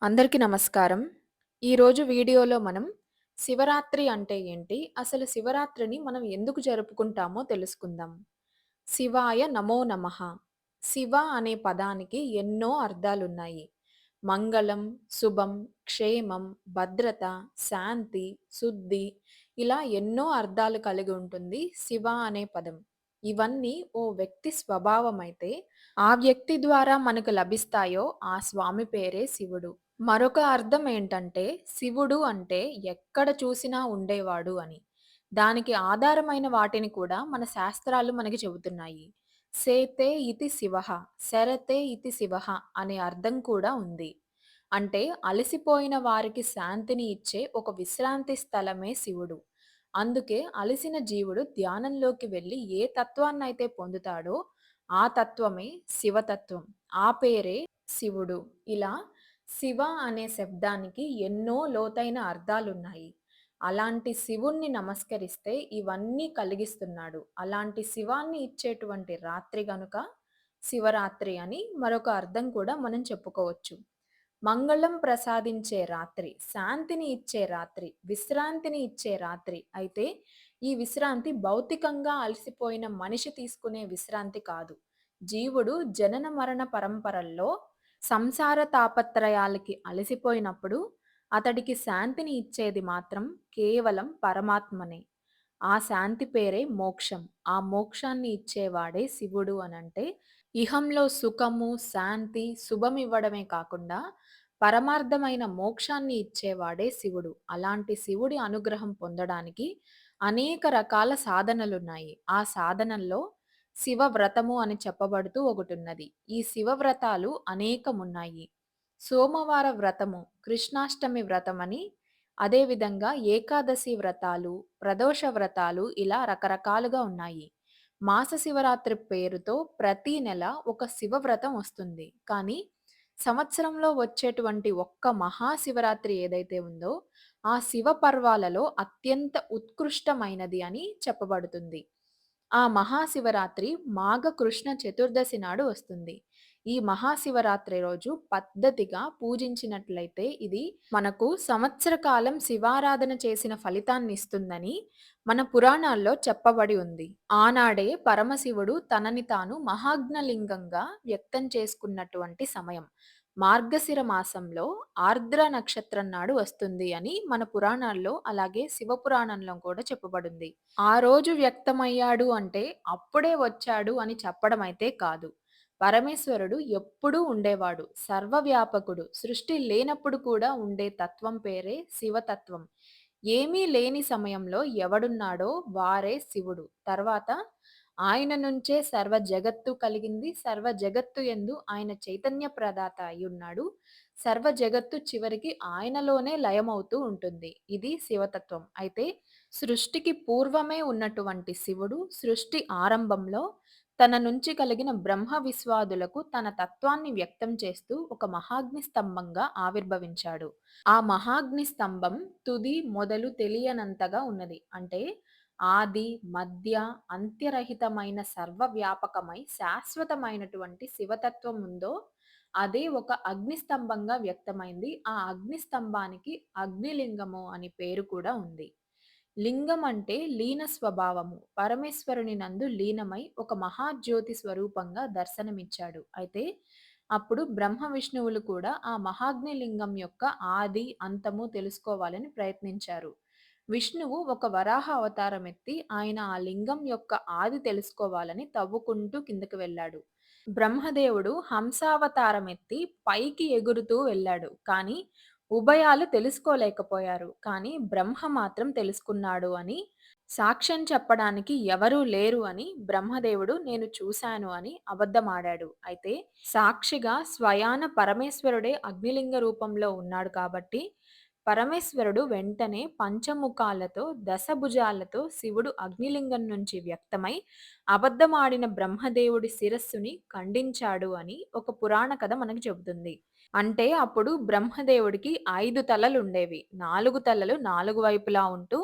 అందరికీ నమస్కారం. ఈరోజు వీడియోలో మనం శివరాత్రి అంటే ఏంటి? అసలు శివరాత్రిని మనం ఎందుకు జరుపుకుంటామో తెలుసుకుందాం. శివాయ నమో నమః. శివ అనే పదానికి ఎన్నో అర్థాలున్నాయి. మంగళం, శుభం, క్షేమం, భద్రత, శాంతి, శుద్ధి ఇలా ఎన్నో అర్థాలు కలిగి ఉంటుంది శివ అనే పదం. ఇవన్నీ ఓ వ్యక్తి స్వభావమైతే, ఆ వ్యక్తి ద్వారా మనకు లభిస్తాయో ఆ స్వామి పేరే శివుడు. మరొక అర్థం ఏంటంటే, శివుడు అంటే ఎక్కడ చూసినా ఉండేవాడు అని. దానికి ఆధారమైన వాటిని కూడా మన శాస్త్రాలు మనకి చెబుతున్నాయి. సేతే ఇతి శివః, శరతే ఇతి శివః అనే అర్థం కూడా ఉంది. అంటే అలసిపోయిన వారికి శాంతిని ఇచ్చే ఒక విశ్రాంతి స్థలమే శివుడు. అందుకే అలసిన జీవుడు ధ్యానంలోకి వెళ్లి ఏ తత్వాన్నైతే పొందుతాడో ఆ తత్వమే శివతత్వం. ఆ పేరే శివుడు. ఇలా శివ అనే శబ్దానికి ఎన్నో లోతైన అర్థాలున్నాయి. అలాంటి శివుణ్ణి నమస్కరిస్తే ఇవన్నీ కలిగిస్తున్నాడు. అలాంటి శివాన్ని ఇచ్చేటువంటి రాత్రి గనుక శివరాత్రి అని మరొక అర్థం కూడా మనం చెప్పుకోవచ్చు. మంగళం ప్రసాదించే రాత్రి, శాంతిని ఇచ్చే రాత్రి, విశ్రాంతిని ఇచ్చే రాత్రి. అయితే ఈ విశ్రాంతి భౌతికంగా అలసిపోయిన మనిషి తీసుకునే విశ్రాంతి కాదు. జీవుడు జనన మరణ పరంపరల్లో సంసార తాపత్రయాలకి అలసిపోయినప్పుడు అతడికి శాంతిని ఇచ్చేది మాత్రం కేవలం పరమాత్మనే. ఆ శాంతి పేరే మోక్షం. ఆ మోక్షాన్ని ఇచ్చేవాడే శివుడు అనంటే, ఇహంలో సుఖము, శాంతి, శుభమివ్వడమే కాకుండా పరమార్థమైన మోక్షాన్ని ఇచ్చేవాడే శివుడు. అలాంటి శివుడి అనుగ్రహం పొందడానికి అనేక రకాల సాధనలున్నాయి. ఆ సాధనల్లో శివ వ్రతము అని చెప్పబడుతూ ఒకటున్నది. ఈ శివ వ్రతాలు అనేకమున్నాయి. సోమవార వ్రతము, కృష్ణాష్టమి వ్రతమని, అదేవిధంగా ఏకాదశి వ్రతాలు, ప్రదోష వ్రతాలు ఇలా రకరకాలుగా ఉన్నాయి. మాస శివరాత్రి పేరుతో ప్రతి నెల ఒక శివ వ్రతం వస్తుంది. కానీ సంవత్సరంలో వచ్చేటువంటి ఒక్క మహాశివరాత్రి ఏదైతే ఉందో, ఆ శివ పర్వాలలో అత్యంత ఉత్కృష్టమైనది అని చెప్పబడుతుంది. ఆ మహాశివరాత్రి మాఘ కృష్ణ చతుర్దశి నాడు వస్తుంది. ఈ మహాశివరాత్రి రోజు పద్ధతిగా పూజించినట్లయితే ఇది మనకు సంవత్సర కాలం శివారాధన చేసిన ఫలితాన్నిస్తుందని మన పురాణాల్లో చెప్పబడి ఉంది. ఆనాడే పరమశివుడు తనని తాను మహాజ్ఞలింగంగా వ్యక్తం చేసుకున్నటువంటి సమయం. మార్గశిర మాసంలో ఆర్ద్ర నక్షత్రం నాడు వస్తుంది అని మన పురాణాల్లో అలాగే శివపురాణంలో కూడా చెప్పబడింది. ఆ రోజు వ్యక్తమయ్యాడు అంటే అప్పుడే వచ్చాడు అని చెప్పడం అయితే కాదు. పరమేశ్వరుడు ఎప్పుడూ ఉండేవాడు. సర్వవ్యాపకుడు. సృష్టి లేనప్పుడు కూడా ఉండే తత్వం పేరే శివతత్వం. ఏమీ లేని సమయంలో ఎవడున్నాడో వారే శివుడు. తర్వాత ఆయన నుంచే సర్వ జగత్తు కలిగింది. సర్వ జగత్తు యందు ఆయన చైతన్య ప్రదాత అయ్యున్నాడు. సర్వ జగత్తు చివరికి ఆయనలోనే లయమవుతూ ఉంటుంది. ఇది శివతత్వం. అయితే సృష్టికి పూర్వమే ఉన్నటువంటి శివుడు సృష్టి ఆరంభంలో తన నుంచి కలిగిన బ్రహ్మ విశ్వాదులకు తన తత్వాన్ని వ్యక్తం చేస్తూ ఒక మహాగ్ని స్తంభంగా ఆవిర్భవించాడు. ఆ మహాగ్ని స్తంభం తుది, మొదలు తెలియనంతగా ఉన్నది. అంటే ఆది, మధ్య, అంత్యరహితమైన సర్వవ్యాపకమై శాశ్వతమైనటువంటి శివతత్వం ఉందో అదే ఒక అగ్ని స్తంభంగా వ్యక్తమైంది. ఆ అగ్ని స్తంభానికి అగ్నిలింగము అని పేరు కూడా ఉంది. లింగం అంటే లీన స్వభావము. పరమేశ్వరుని నందు లీనమై ఒక మహాజ్యోతి స్వరూపంగా దర్శనమిచ్చాడు. అయితే అప్పుడు బ్రహ్మ విష్ణువులు కూడా ఆ మహాగ్ని లింగం యొక్క ఆది, అంతము తెలుసుకోవాలని ప్రయత్నించారు. విష్ణువు ఒక వరాహ అవతారం ఎత్తి ఆయన ఆ లింగం యొక్క ఆది తెలుసుకోవాలని తవ్వుకుంటూ కిందకి వెళ్ళాడు. బ్రహ్మదేవుడు హంసావతారం ఎత్తి పైకి ఎగురుతూ వెళ్ళాడు. కానీ ఉభయాలు తెలుసుకోలేకపోయారు. కానీ బ్రహ్మ మాత్రం తెలుసుకున్నాడు అని సాక్ష్యం చెప్పడానికి ఎవరూ లేరు అని బ్రహ్మదేవుడు నేను చూశాను అని అబద్ధమాడాడు. అయితే సాక్షిగా స్వయాన పరమేశ్వరుడే అగ్నిలింగ రూపంలో ఉన్నాడు కాబట్టి పరమేశ్వరుడు వెంటనే పంచముఖాలతో దశభుజాలతో శివుడు అగ్నిలింగం నుంచి వ్యక్తమై అబద్ధమాడిన బ్రహ్మదేవుడి శిరస్సుని ఖండించాడు అని ఒక పురాణ కథ మనకు చెబుతుంది. అంటే అప్పుడు బ్రహ్మదేవుడికి 5 తలలుండేవి. 4 తలలు 4 వైపులా ఉంటూ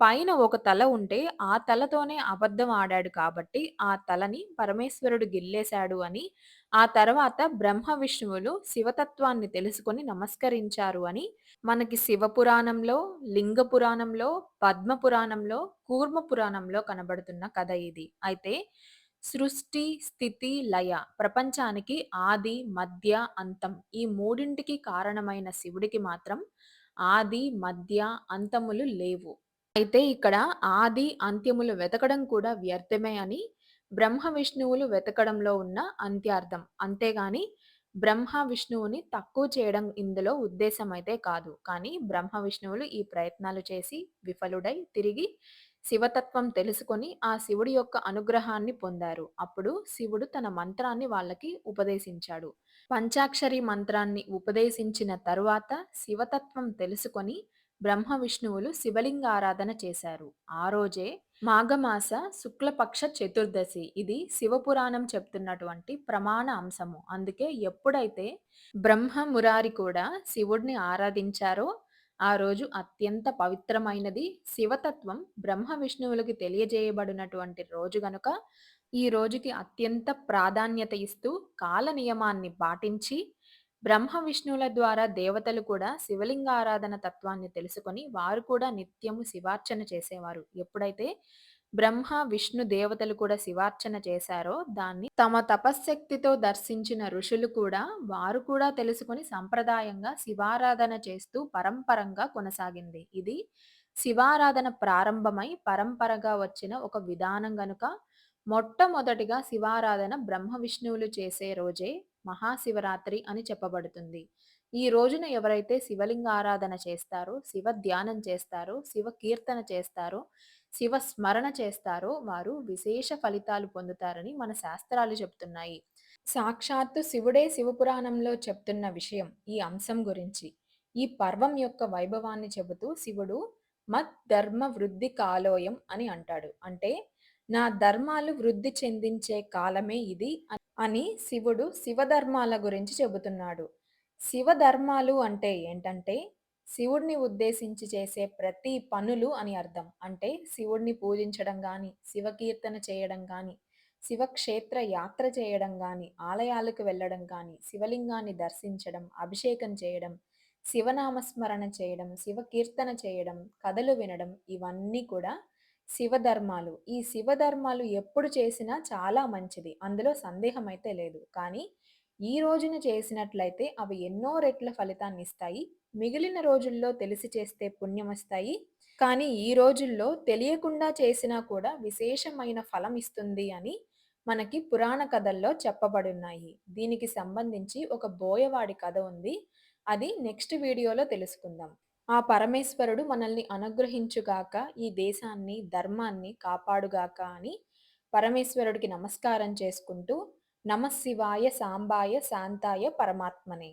పైన ఒక తల ఉంటే, ఆ తలతోనే అబద్ధం ఆడాడు కాబట్టి, ఆ తలని పరమేశ్వరుడు గిల్లేశాడు అని, ఆ తర్వాత బ్రహ్మ, విష్ణువులు శివతత్వాన్ని తెలుసుకొని నమస్కరించారు అని, మనకి శివపురాణంలో, లింగ పురాణంలో, పద్మ పురాణంలో, కూర్మ పురాణంలో కనబడుతున్న కథ ఇది. అయితే సృష్టి, స్థితి, లయ ప్రపంచానికి ఆది, మధ్య, అంతం ఈ మూడింటికి కారణమైన శివుడికి మాత్రం ఆది, మధ్య, అంతములు లేవు. అయితే ఇక్కడ ఆది, అంత్యములు వెతకడం కూడా వ్యర్థమే అని బ్రహ్మ, విష్ణువులు వెతకడంలో ఉన్న అంత్యార్థం. అంతేగాని బ్రహ్మ, విష్ణువుని తక్కువ చేయడం ఇందులో ఉద్దేశ్యమైతే కాదు. కానీ బ్రహ్మ, విష్ణువులు ఈ ప్రయత్నాలు చేసి విఫలుడై తిరిగి శివతత్వం తెలుసుకొని ఆ శివుడి యొక్క అనుగ్రహాన్ని పొందారు. అప్పుడు శివుడు తన మంత్రాన్ని వాళ్ళకి ఉపదేశించాడు. పంచాక్షరి మంత్రాన్ని ఉపదేశించిన తరువాత శివతత్వం తెలుసుకొని బ్రహ్మ, విష్ణువులు శివలింగ ఆరాధన చేశారు. ఆ రోజే మాఘమాస శుక్లపక్ష చతుర్దశి. ఇది శివపురాణం చెప్తున్నటువంటి ప్రమాణ అంశము. అందుకే ఎప్పుడైతే బ్రహ్మ, మురారి కూడా శివుడిని ఆరాధించారో ఆ రోజు అత్యంత పవిత్రమైనది. శివతత్వం బ్రహ్మ, విష్ణువులకి తెలియజేయబడినటువంటి రోజు గనుక ఈ రోజుకి అత్యంత ప్రాధాన్యత ఇస్తూ కాల నియమాన్ని పాటించి బ్రహ్మ, విష్ణువుల ద్వారా దేవతలు కూడా శివలింగారాధన తత్వాన్ని తెలుసుకొని వారు కూడా నిత్యము శివార్చన చేసేవారు. ఎప్పుడైతే బ్రహ్మ, విష్ణు దేవతలు కూడా శివార్చన చేశారో దాన్ని తమ తపశ్శక్తితో దర్శించిన ఋషులు కూడా వారు కూడా తెలుసుకొని సంప్రదాయంగా శివారాధన చేస్తూ పరంపరంగా కొనసాగింది. ఇది శివారాధన ప్రారంభమై పరంపరగా వచ్చిన ఒక విధానం గనుక మొట్టమొదటిగా శివారాధన బ్రహ్మ, విష్ణువులు చేసే రోజే మహాశివరాత్రి అని చెప్పబడుతుంది. ఈ రోజున ఎవరైతే శివలింగ ఆరాధన చేస్తారో, శివ ధ్యానం చేస్తారో, శివ కీర్తన చేస్తారో, శివ స్మరణ చేస్తారో వారు విశేష ఫలితాలు పొందుతారని మన శాస్త్రాలు చెప్తున్నాయి. సాక్షాత్తు శివుడే శివపురాణంలో చెప్తున్న విషయం ఈ అంశం గురించి. ఈ పర్వం యొక్క వైభవాన్ని చెబుతూ శివుడు మత్ ధర్మ వృద్ధి కాలోయం అని అంటాడు. అంటే నా ధర్మాలు వృద్ధి చెందించే కాలమే ఇది అని శివుడు శివధర్మాల గురించి చెబుతున్నాడు. శివధర్మాలు అంటే ఏంటంటే శివుడిని ఉద్దేశించి చేసే ప్రతి పనులు అని అర్థం. అంటే శివుడిని పూజించడం గాని, శివకీర్తన చేయడం గాని, శివక్షేత్ర యాత్ర చేయడం గాని, ఆలయాలకు వెళ్ళడం గాని, శివలింగాన్ని దర్శించడం, అభిషేకం చేయడం, శివనామస్మరణ చేయడం, శివకీర్తన చేయడం, కథలు వినడం ఇవన్నీ కూడా శివధర్మాలు. ఈ శివధర్మాలు ఎప్పుడు చేసినా చాలా మంచిది. అందులో సందేహమైతే లేదు. కానీ ఈ రోజున చేసినట్లయితే అవి ఎన్నో రెట్ల ఫలితాన్నిస్తాయి. మిగిలిన రోజుల్లో తెలిసి చేస్తే పుణ్యమొస్తాయి. కానీ ఈ రోజుల్లో తెలియకుండా చేసినా కూడా విశేషమైన ఫలం ఇస్తుంది అని మనకి పురాణ కథల్లో చెప్పబడున్నాయి. దీనికి సంబంధించి ఒక బోయవాడి కథ ఉంది. అది నెక్స్ట్ వీడియోలో తెలుసుకుందాం. ఆ పరమేశ్వరుడు మనల్ని అనుగ్రహించుగాక, ఈ దేశాన్ని, ధర్మాన్ని కాపాడుగాక అని పరమేశ్వరుడికి నమస్కారం చేసుకుంటూ నమఃశివాయ సాంబాయ శాంతాయ పరమాత్మనే.